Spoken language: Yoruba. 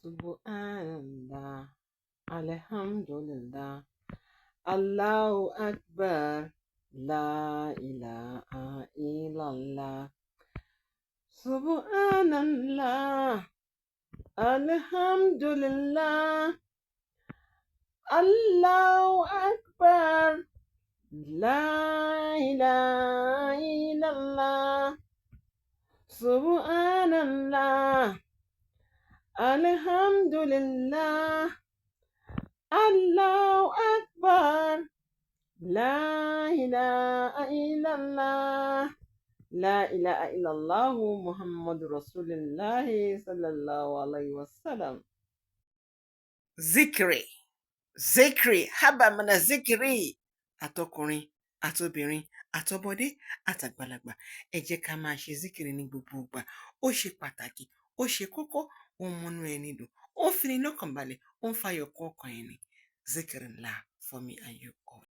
Subhanallah, Alhamdulillah, Allahu Akbar, La ilaha illallah. Subhanallah, Alhamdulillah, Allahu Akbar, La ilaha illallah. Subhanallah, Alhamdulillah, Allahu Akbar, La ilaha illallah. La ilaha illallah Muhammadu Rasulullah sallallahu alaihi wasallam. Zikri, zikri, haba mana zikri. Àtọkùnrin, àtobìnrin, àtọmọdé, àtàgbàlagbà. Ẹ jẹ́ ká máa ṣe zikiri ní gbogbo ìgbà. Ó ṣe pàtàkì, ó ṣe kókó, ó ń múnú ẹni dùn, ó ń fini lọ́kàn balẹ̀, ó ń fayọ̀ kún ọkàn ẹni. Zikrillah for me and you all.